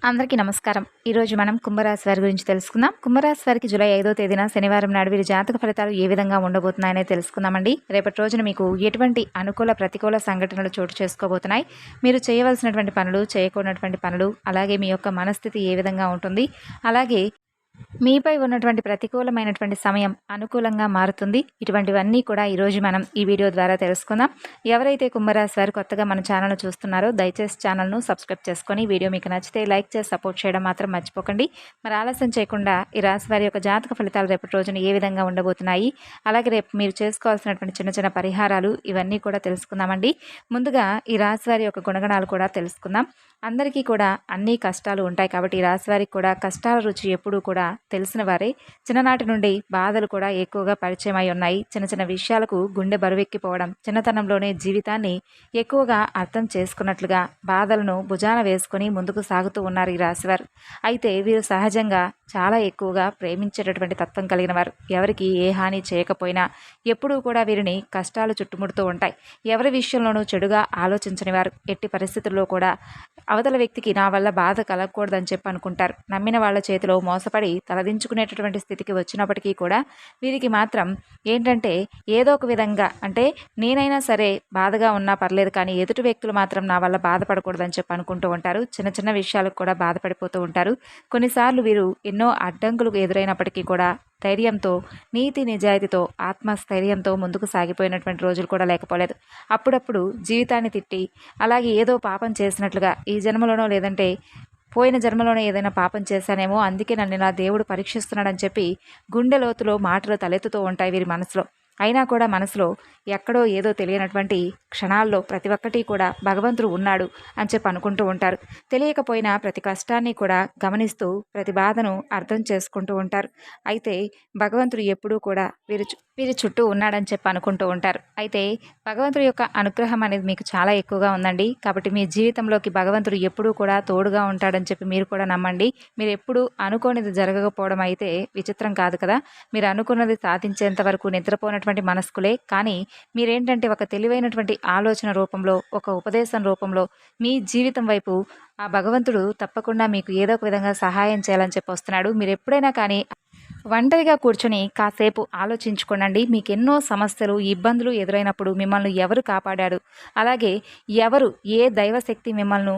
అందరికీ నమస్కారం. ఈరోజు మనం కుంభరాశి వారి గురించి తెలుసుకుందాం. కుంభరాశి వారికి జూలై 5వ తేదీన శనివారం నాడు వీరి జాతక ఫలితాలు ఏ విధంగా ఉండబోతున్నాయనే తెలుసుకుందామండి. రేపటి రోజున మీకు ఎటువంటి అనుకూల ప్రతికూల సంఘటనలు చోటు చేసుకోబోతున్నాయి, మీరు చేయవలసినటువంటి పనులు, చేయకూడనటువంటి పనులు, అలాగే మీ యొక్క మనస్థితి ఏ విధంగా ఉంటుంది, అలాగే మీపై ఉన్నటువంటి ప్రతికూలమైనటువంటి సమయం అనుకూలంగా మారుతుంది. ఇటువంటివన్నీ కూడా ఈరోజు మనం ఈ వీడియో ద్వారా తెలుసుకుందాం. ఎవరైతే కుంభరాశి వారు కొత్తగా మన ఛానల్ చూస్తున్నారో దయచేసి ఛానల్ను సబ్స్క్రైబ్ చేసుకొని వీడియో మీకు నచ్చితే లైక్ చేసి సపోర్ట్ చేయడం మాత్రం మర్చిపోకండి. మరి ఆలస్యం చేయకుండా ఈ రాశి వారి యొక్క జాతక ఫలితాలు రేపటి రోజున ఏ విధంగా ఉండబోతున్నాయి, అలాగే రేపు మీరు చేసుకోవాల్సినటువంటి చిన్న చిన్న పరిహారాలు ఇవన్నీ కూడా తెలుసుకుందామండి. ముందుగా ఈ రాశి వారి యొక్క గుణగణాలు కూడా తెలుసుకుందాం. అందరికీ కూడా అన్ని కష్టాలు ఉంటాయి కాబట్టి ఈ రాశి వారికి కూడా కష్టాల రుచి ఎప్పుడూ కూడా తెలిసిన వారే. చిన్ననాటి నుండి బాధలు కూడా ఎక్కువగా పరిచయం అయి ఉన్నాయి. చిన్న చిన్న విషయాలకు గుండె బరువెక్కిపోవడం, చిన్నతనంలోనే జీవితాన్ని ఎక్కువగా అర్థం చేసుకున్నట్లుగా బాధలను భుజాన వేసుకొని ముందుకు సాగుతూ ఉన్నారు ఈ రాశివారు. అయితే వీరు సహజంగా చాలా ఎక్కువగా ప్రేమించేటటువంటి తత్వం కలిగిన వారు. ఎవరికి ఏ హాని చేయకపోయినా ఎప్పుడూ కూడా వీరిని కష్టాలు చుట్టుముడుతూ ఉంటాయి. ఎవరి విషయంలోనూ చెడుగా ఆలోచించని వారు. ఎట్టి పరిస్థితుల్లో కూడా అవతల వ్యక్తికి నా వల్ల బాధ కలగకూడదని చెప్పి అనుకుంటారు. నమ్మిన వాళ్ళ చేతిలో మోసపడి తలదించుకునేటటువంటి స్థితికి వచ్చినప్పటికీ కూడా వీరికి మాత్రం ఏంటంటే ఏదో ఒక విధంగా, అంటే నేనైనా సరే బాధగా ఉన్నా పర్లేదు కానీ ఎదుటి వ్యక్తులు మాత్రం నా వల్ల బాధపడకూడదని చెప్పి అనుకుంటూ ఉంటారు. చిన్న చిన్న విషయాలకు కూడా బాధపడిపోతూ ఉంటారు. కొన్నిసార్లు వీరు ఎన్నో అడ్డంకులు ఎదురైనప్పటికీ కూడా ధైర్యంతో, నీతి నిజాయితీతో, ఆత్మస్థైర్యంతో ముందుకు సాగిపోయినటువంటి రోజులు కూడా లేకపోలేదు. అప్పుడప్పుడు జీవితాన్ని తిట్టి అలాగే ఏదో పాపం చేసినట్లుగా ఈ జన్మలోనో లేదంటే పోయిన జన్మలోనే ఏదైనా పాపం చేశానేమో అందుకే నన్ను ఇలా దేవుడు పరీక్షిస్తున్నాడని చెప్పి గుండె లోతులో మాటలు తలెత్తుతూ ఉంటాయి వీరి మనసులో. అయినా కూడా మనసులో ఎక్కడో ఏదో తెలియనటువంటి క్షణాల్లో ప్రతి ఒక్కటి కూడా భగవంతుడు ఉన్నాడు అని చెప్పి అనుకుంటూ ఉంటారు. తెలియకపోయినా ప్రతి కష్టాన్ని కూడా గమనిస్తూ ప్రతి బాధను అర్థం చేసుకుంటూ ఉంటారు. అయితే భగవంతుడు ఎప్పుడూ కూడా వీరి చుట్టూ ఉన్నాడని చెప్పి అనుకుంటూ ఉంటారు. అయితే భగవంతుడి యొక్క అనుగ్రహం అనేది మీకు చాలా ఎక్కువగా ఉందండి. కాబట్టి మీ జీవితంలోకి భగవంతుడు ఎప్పుడూ కూడా తోడుగా ఉంటాడని చెప్పి మీరు కూడా నమ్మండి. మీరు ఎప్పుడు అనుకోనిది జరగకపోవడం అయితే విచిత్రం కాదు కదా. మీరు అనుకున్నది సాధించేంత వరకు నిద్రపోయినటువంటి మనస్కులే. కానీ మీరేంటంటే ఒక తెలివైనటువంటి ఆలోచన రూపంలో, ఒక ఉపదేశం రూపంలో మీ జీవితం వైపు ఆ భగవంతుడు తప్పకుండా మీకు ఏదో ఒక విధంగా సహాయం చేయాలని చెప్పి వస్తున్నాడు. మీరు ఎప్పుడైనా కానీ ఒంటరిగా కూర్చొని కాసేపు ఆలోచించుకోనండి. మీకు ఎన్నో సమస్యలు, ఇబ్బందులు ఎదురైనప్పుడు మిమ్మల్ని ఎవరు కాపాడారు, అలాగే ఎవరు, ఏ దైవశక్తి మిమ్మల్ని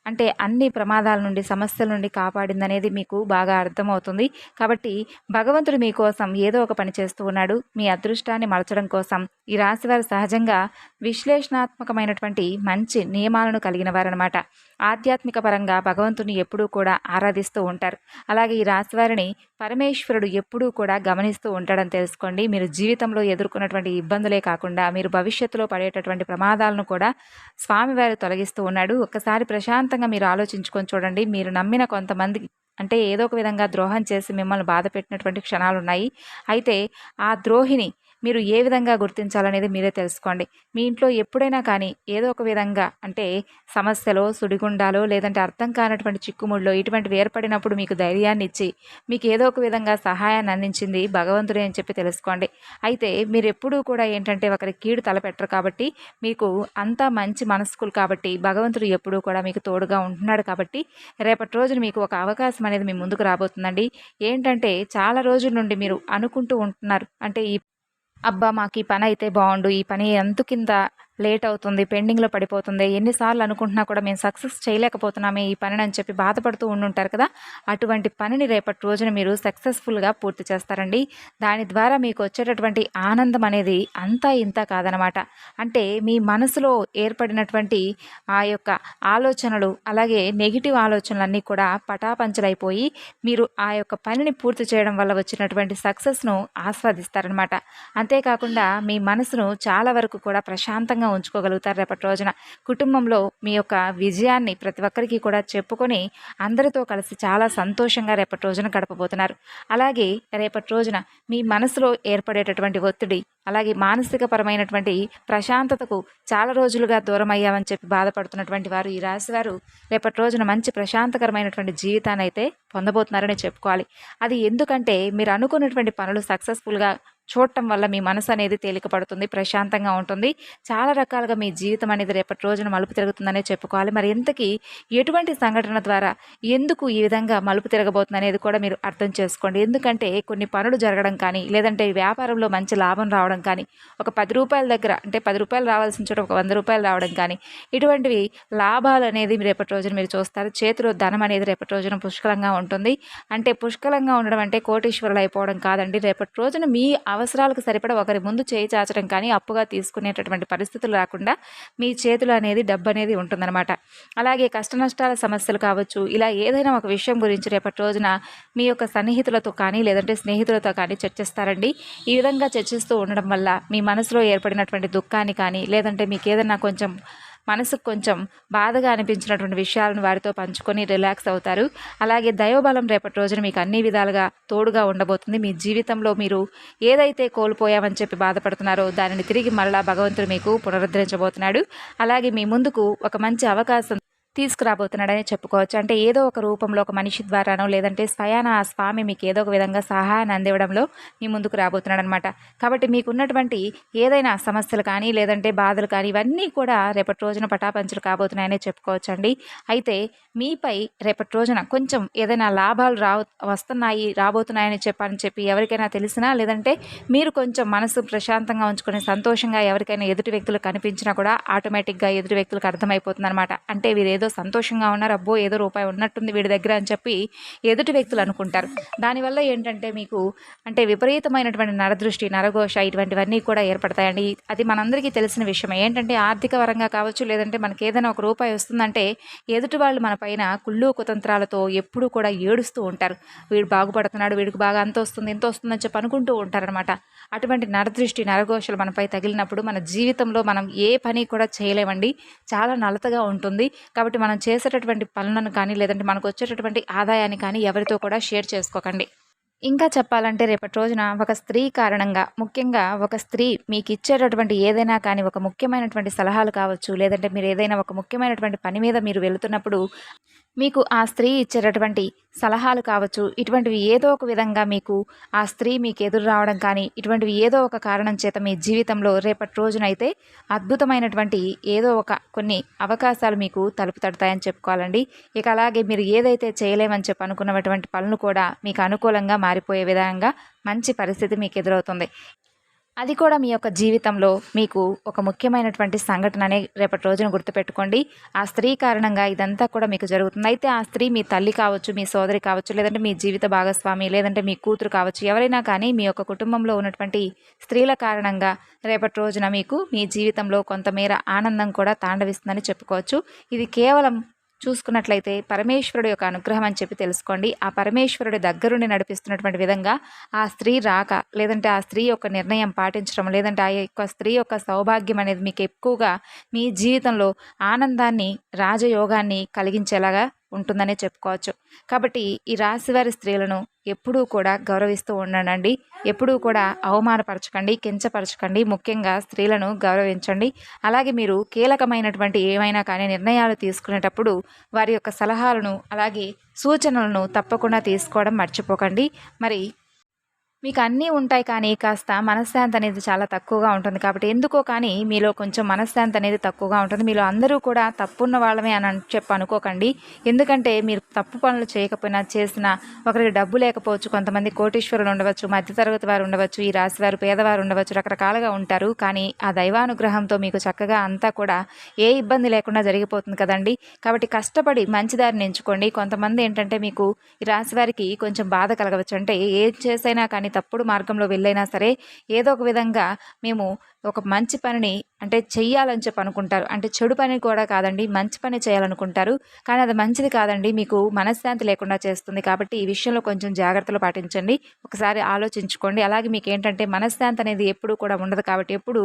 అంటే అన్ని ప్రమాదాల నుండి, సమస్యల నుండి కాపాడిందనేది మీకు బాగా అర్థమవుతుంది. కాబట్టి భగవంతుడు మీకోసం ఏదో ఒక పని చేస్తూ ఉన్నాడు. మీ అదృష్టాన్ని మలచడం కోసం ఈ రాశివారు సహజంగా విశ్లేషణాత్మకమైనటువంటి మంచి నియమాలను కలిగిన వారనమాట. ఆధ్యాత్మిక పరంగా భగవంతుని ఎప్పుడూ కూడా ఆరాధిస్తూ ఉంటారు. అలాగే ఈ రాశివారిని పరమేశ్వరుడు ఎప్పుడూ కూడా గమనిస్తూ ఉంటాడని తెలుసుకోండి. మీరు జీవితంలో ఎదుర్కొన్నటువంటి ఇబ్బందులే కాకుండా మీరు భవిష్యత్తులో పడేటటువంటి ప్రమాదాలను కూడా స్వామివారు తొలగిస్తూ ఉన్నాడు. ఒక్కసారి ప్రశాంతంగా మీరు ఆలోచించుకొని చూడండి. మీరు నమ్మిన కొంతమందికి అంటే ఏదో ఒక విధంగా ద్రోహం చేసి మిమ్మల్ని బాధ పెట్టినటువంటి క్షణాలు ఉన్నాయి. అయితే ఆ ద్రోహిని మీరు ఏ విధంగా గుర్తించాలనేది మీరే తెలుసుకోండి. మీ ఇంట్లో ఎప్పుడైనా కానీ ఏదో ఒక విధంగా అంటే సమస్యలో, సుడిగుండాలో, లేదంటే అర్థం కానటువంటి చిక్కుముళ్ళలో ఇటువంటివి ఏర్పడినప్పుడు మీకు ధైర్యాన్ని ఇచ్చి మీకు ఏదో ఒక విధంగా సహాయాన్ని అందించింది భగవంతుడే అని చెప్పి తెలుసుకోండి. అయితే మీరు ఎప్పుడూ కూడా ఏంటంటే ఒకరి కీడు తలపెట్టరు కాబట్టి, మీకు అంతా మంచి మనస్కులు కాబట్టి భగవంతుడు ఎప్పుడూ కూడా మీకు తోడుగా ఉంటున్నాడు. కాబట్టి రేపటి రోజున మీకు ఒక అవకాశం అనేది మీ ముందుకు రాబోతుందండి. ఏంటంటే చాలా రోజుల నుండి మీరు అనుకుంటూ ఉంటున్నారు, అంటే అబ్బా మాకు ఈ పని అయితే బాగుండు, ఈ పని కింద లేట్ అవుతుంది, పెండింగ్లో పడిపోతుంది, ఎన్నిసార్లు అనుకుంటున్నా కూడా మేము సక్సెస్ చేయలేకపోతున్నామే ఈ పనిని అని చెప్పి బాధపడుతూ ఉండుంటారు కదా. అటువంటి పనిని రేపటి రోజున మీరు సక్సెస్ఫుల్గా పూర్తి చేస్తారండి. దాని ద్వారా మీకు వచ్చేటటువంటి ఆనందం అనేది అంతా ఇంత కాదనమాట. అంటే మీ మనసులో ఏర్పడినటువంటి ఆ యొక్క ఆలోచనలు, అలాగే నెగిటివ్ ఆలోచనలన్నీ కూడా పటాపంచలైపోయి మీరు ఆ యొక్క పనిని పూర్తి చేయడం వల్ల వచ్చినటువంటి సక్సెస్ను ఆస్వాదిస్తారనమాట. అంతేకాకుండా మీ మనసును చాలా వరకు కూడా ప్రశాంతంగా ఉంచుకోగలుగుతారు. రేపటి రోజున కుటుంబంలో మీ యొక్క విజయాన్ని ప్రతి ఒక్కరికి కూడా చెప్పుకొని అందరితో కలిసి చాలా సంతోషంగా రేపటి రోజున గడపబోతున్నారు. అలాగే రేపటి రోజున మీ మనసులో ఏర్పడేటటువంటి ఒత్తిడి, అలాగే మానసిక పరమైనటువంటి ప్రశాంతతకు చాలా రోజులుగా దూరం అయ్యామని చెప్పి బాధపడుతున్నటువంటి వారు, ఈ రాశి వారు రేపటి రోజున మంచి ప్రశాంతకరమైనటువంటి జీవితాన్ని అయితే పొందబోతున్నారని చెప్పుకోవాలి. అది ఎందుకంటే మీరు అనుకున్నటువంటి పనులు సక్సెస్ఫుల్గా చూడటం వల్ల మీ మనసు అనేది తేలిక పడుతుంది, ప్రశాంతంగా ఉంటుంది. చాలా రకాలుగా మీ జీవితం అనేది రేపటి రోజున మలుపు తిరుగుతుందనే చెప్పుకోవాలి. మరి ఇంతకీ ఎటువంటి సంఘటన ద్వారా ఎందుకు ఈ విధంగా మలుపు తిరగబోతుంది అనేది కూడా మీరు అర్థం చేసుకోండి. ఎందుకంటే కొన్ని పనులు జరగడం కానీ, లేదంటే వ్యాపారంలో మంచి లాభం రావడం కానీ, ఒక రూ. 10 దగ్గర అంటే రూ. 10 రావాల్సిన చోట ఒక రూ. 100 రావడం కానీ, ఇటువంటివి లాభాలు అనేది రేపటి రోజున మీరు చూస్తారు. చేతిలో ధనం అనేది రేపటి రోజున పుష్కలంగా ఉంటుంది. అంటే పుష్కలంగా ఉండడం అంటే కోటీశ్వరులు అయిపోవడం కాదండి. రేపటి రోజున మీ అవసరాలకు సరిపడా ఒకరి ముందు చేయి చాచడం కానీ, అప్పుగా తీసుకునేటటువంటి పరిస్థితులు రాకుండా మీ చేతులు అనేది డబ్బు అనేది ఉంటుందన్నమాట. అలాగే కష్టనష్టాల సమస్యలు కావచ్చు, ఇలా ఏదైనా ఒక విషయం గురించి రేపటి రోజున మీ యొక్క సన్నిహితులతో కానీ, లేదంటే స్నేహితులతో కానీ చర్చిస్తారండి. ఈ విధంగా చర్చిస్తూ ఉండడం వల్ల మీ మనసులో ఏర్పడినటువంటి దుఃఖాన్ని కానీ, లేదంటే మీకు ఏదైనా మనసుకు కొంచెం బాధగా అనిపించినటువంటి విషయాలను వారితో పంచుకొని రిలాక్స్ అవుతారు. అలాగే దైవబలం రేపటి రోజున మీకు అన్ని విధాలుగా తోడుగా ఉండబోతుంది. మీ జీవితంలో మీరు ఏదైతే కోల్పోయామని చెప్పి బాధపడుతున్నారో దానిని తిరిగి మరలా భగవంతుడు మీకు పునరుద్ధరించబోతున్నాడు. అలాగే మీ ముందుకు ఒక మంచి అవకాశం తీసుకురాబోతున్నాడని చెప్పుకోవచ్చు. అంటే ఏదో ఒక రూపంలో ఒక మనిషి ద్వారానో, లేదంటే స్వయాన ఆ స్వామి మీకు ఏదో ఒక విధంగా సహాయాన్ని అందివ్వడంలో మీ ముందుకు రాబోతున్నాడు అనమాట. కాబట్టి మీకున్నటువంటి ఏదైనా సమస్యలు కానీ, లేదంటే బాధలు కానీ, ఇవన్నీ కూడా రేపటి రోజున పటాపంచలు కాబోతున్నాయని చెప్పుకోవచ్చు అండి. అయితే మీపై రేపటి రోజున కొంచెం ఏదైనా లాభాలు రాబోతున్నాయని చెప్పి ఎవరికైనా తెలిసినా, లేదంటే మీరు కొంచెం మనసు ప్రశాంతంగా ఉంచుకొని సంతోషంగా ఎవరికైనా ఎదుటి వ్యక్తులు కనిపించినా కూడా ఆటోమేటిక్గా ఎదుటి వ్యక్తులకు అర్థమైపోతుంది అనమాట. అంటే వీరేదో సంతోషంగా ఉన్నారు, అబ్బో ఏదో రూపాయి ఉన్నట్టుంది వీడి దగ్గర అని చెప్పి ఎదుటి వ్యక్తులు అనుకుంటారు. దానివల్ల ఏంటంటే మీకు అంటే విపరీతమైనటువంటి నరదృష్టి, నరఘోష ఇటువంటివన్నీ కూడా ఏర్పడతాయండి. అది మనందరికీ తెలిసిన విషయమే. ఏంటంటే ఆర్థిక పరంగా కావచ్చు, లేదంటే మనకి ఏదైనా ఒక రూపాయి వస్తుందంటే ఎదుటి వాళ్ళు మన పైన కుళ్ళు కుతంత్రాలతో ఎప్పుడూ కూడా ఏడుస్తూ ఉంటారు. వీడు బాగుపడుతున్నాడు, వీడికి బాగా అంత వస్తుంది ఇంత వస్తుందని చెప్పి అనుకుంటూ ఉంటారనమాట. అటువంటి నరదృష్టి, నరఘోషలు మనపై తగిలినప్పుడు మన జీవితంలో మనం ఏ పని కూడా చేయలేమండి. చాలా నలతగా ఉంటుంది. కాబట్టి మనం చేసేటటువంటి పనులను కానీ, లేదంటే మనకు వచ్చేటటువంటి ఆదాయాన్ని కానీ ఎవరితో కూడా షేర్ చేసుకోకండి. ఇంకా చెప్పాలంటే రేపటి రోజున ఒక స్త్రీ కారణంగా, ముఖ్యంగా ఒక స్త్రీ మీకు ఇచ్చేటటువంటి ఏదైనా కానీ, ఒక ముఖ్యమైనటువంటి సలహాలు కావచ్చు, లేదంటే మీరు ఏదైనా ఒక ముఖ్యమైనటువంటి పని మీద మీరు వెళుతున్నప్పుడు మీకు ఆ స్త్రీ ఇచ్చేటటువంటి సలహాలు కావచ్చు, ఇటువంటివి ఏదో ఒక విధంగా మీకు ఆ స్త్రీ మీకు ఎదురు రావడం కానీ, ఇటువంటివి ఏదో ఒక కారణం చేత మీ జీవితంలో రేపటి రోజునైతే అద్భుతమైనటువంటి ఏదో ఒక కొన్ని అవకాశాలు మీకు తలుపు తడతాయని చెప్పుకోవాలండి. ఇక అలాగే మీరు ఏదైతే చేయలేమని చెప్పి అనుకున్నటువంటి పనులు కూడా మీకు అనుకూలంగా మారిపోయే విధంగా మంచి పరిస్థితి మీకు ఎదురవుతుంది. అది కూడా మీ యొక్క జీవితంలో మీకు ఒక ముఖ్యమైనటువంటి సంఘటననే రేపటి రోజున గుర్తుపెట్టుకోండి. ఆ స్త్రీ కారణంగా ఇదంతా కూడా మీకు జరుగుతుంది. అయితే ఆ స్త్రీ మీ తల్లి కావచ్చు, మీ సోదరి కావచ్చు, లేదంటే మీ జీవిత భాగస్వామి, లేదంటే మీ కూతురు కావచ్చు, ఎవరైనా కానీ మీ యొక్క కుటుంబంలో ఉన్నటువంటి స్త్రీల కారణంగా రేపటి రోజున మీకు మీ జీవితంలో కొంతమేర ఆనందం కూడా తాండవిస్తుందని చెప్పుకోవచ్చు. ఇది కేవలం చూసుకున్నట్లయితే పరమేశ్వరుడు యొక్క అనుగ్రహం అని చెప్పి తెలుసుకోండి. ఆ పరమేశ్వరుడి దగ్గరుండి నడిపిస్తున్నటువంటి విధంగా ఆ స్త్రీ రాక, లేదంటే ఆ స్త్రీ యొక్క నిర్ణయం పాటించడం, లేదంటే ఆ యొక్క స్త్రీ యొక్క సౌభాగ్యం అనేది మీకు ఎక్కువగా మీ జీవితంలో ఆనందాన్ని, రాజయోగాన్ని కలిగించేలాగా ఉంటుందనే చెప్పుకోవచ్చు. కాబట్టి ఈ రాశివారి స్త్రీలను ఎప్పుడూ కూడా గౌరవిస్తూ ఉండండి. ఎప్పుడూ కూడా అవమానపరచకండి, కించపరచకండి. ముఖ్యంగా స్త్రీలను గౌరవించండి. అలాగే మీరు కీలకమైనటువంటి ఏమైనా కానీ నిర్ణయాలు తీసుకునేటప్పుడు వారి యొక్క సలహాలను, అలాగే సూచనలను తప్పకుండా తీసుకోవడం మర్చిపోకండి. మరి మీకు అన్నీ ఉంటాయి కానీ కాస్త మనశ్శాంతి అనేది చాలా తక్కువగా ఉంటుంది. కాబట్టి ఎందుకో కానీ మీలో కొంచెం మనశ్శాంతి అనేది తక్కువగా ఉంటుంది. మీలో అందరూ కూడా తప్పున్న వాళ్ళమే అని చెప్పి అనుకోకండి. ఎందుకంటే మీరు తప్పు పనులు చేయకపోయినా, చేసినా ఒకరికి డబ్బు లేకపోవచ్చు, కొంతమంది కోటీశ్వరులు ఉండవచ్చు, మధ్యతరగతి వారు ఉండవచ్చు, ఈ రాశి వారు పేదవారు ఉండవచ్చు, రకరకాలుగా ఉంటారు. కానీ ఆ దైవానుగ్రహంతో మీకు చక్కగా అంతా కూడా ఏ ఇబ్బంది లేకుండా జరిగిపోతుంది కదండి. కాబట్టి కష్టపడి మంచి దారిని ఎంచుకోండి. కొంతమంది ఏంటంటే మీకు ఈ రాశి వారికి కొంచెం బాధ కలగవచ్చు. అంటే ఏం చేసైనా కానీ తప్పుడు మార్గంలో వెళ్ళైనా సరే ఏదో ఒక విధంగా మేము ఒక మంచి పనిని అంటే చెయ్యాలని చెప్పి అనుకుంటారు. అంటే చెడు పని కూడా కాదండి, మంచి పని చేయాలనుకుంటారు. కానీ అది మంచిది కాదండి, మీకు మనశ్శాంతి లేకుండా చేస్తుంది. కాబట్టి ఈ విషయంలో కొంచెం జాగ్రత్తలు పాటించండి. ఒకసారి ఆలోచించుకోండి. అలాగే మీకేంటంటే మనశ్శాంతి అనేది ఎప్పుడూ కూడా ఉండదు కాబట్టి ఎప్పుడు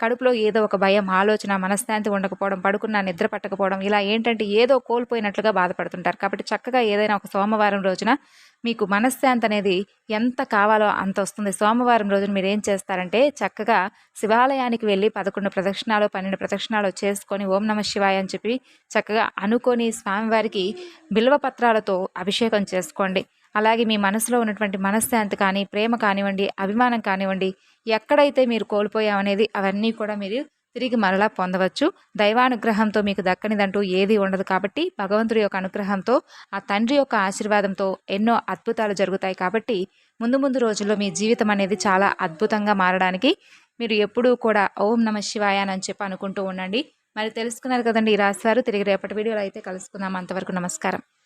కడుపులో ఏదో ఒక భయం, ఆలోచన, మనశ్శాంతి ఉండకపోవడం, పడుకున్న నిద్ర పట్టకపోవడం, ఇలా ఏంటంటే ఏదో కోల్పోయినట్లుగా బాధపడుతుంటారు. కాబట్టి చక్కగా ఏదైనా ఒక సోమవారం రోజున మీకు మనశ్శాంతి అనేది ఎంత కావాలో అంత వస్తుంది. సోమవారం రోజున మీరు ఏం చేస్తారంటే చక్కగా శివాలయానికి వెళ్ళి 11 ప్రదక్షిణాలు 12 ప్రదక్షిణాలు చేసుకొని ఓం నమ శివాయ అని చెప్పి చక్కగా అనుకొని స్వామివారికి బిల్వ పత్రాలతో అభిషేకం చేసుకోండి. అలాగే మీ మనసులో ఉన్నటువంటి మనశ్శాంతి కానీ, ప్రేమ కానివ్వండి, అభిమానం కానివ్వండి, ఎక్కడైతే మీరు కోల్పోయామనేది అవన్నీ కూడా మీరు తిరిగి మరలా పొందవచ్చు. దైవానుగ్రహంతో మీకు దక్కనిదంటూ ఏది ఉండదు కాబట్టి భగవంతుడి యొక్క అనుగ్రహంతో, ఆ తండ్రి యొక్క ఆశీర్వాదంతో ఎన్నో అద్భుతాలు జరుగుతాయి. కాబట్టి ముందు ముందు రోజుల్లో మీ జీవితం అనేది చాలా అద్భుతంగా మారడానికి మీరు ఎప్పుడూ కూడా ఓం నమ శివాయ అని చెప్పి అనుకుంటూ ఉండండి. మరి తెలుసుకున్నారు కదండి ఈ రాశివారు. తిరిగి రేపటి వీడియోలో అయితే కలుసుకుందాం. అంతవరకు నమస్కారం.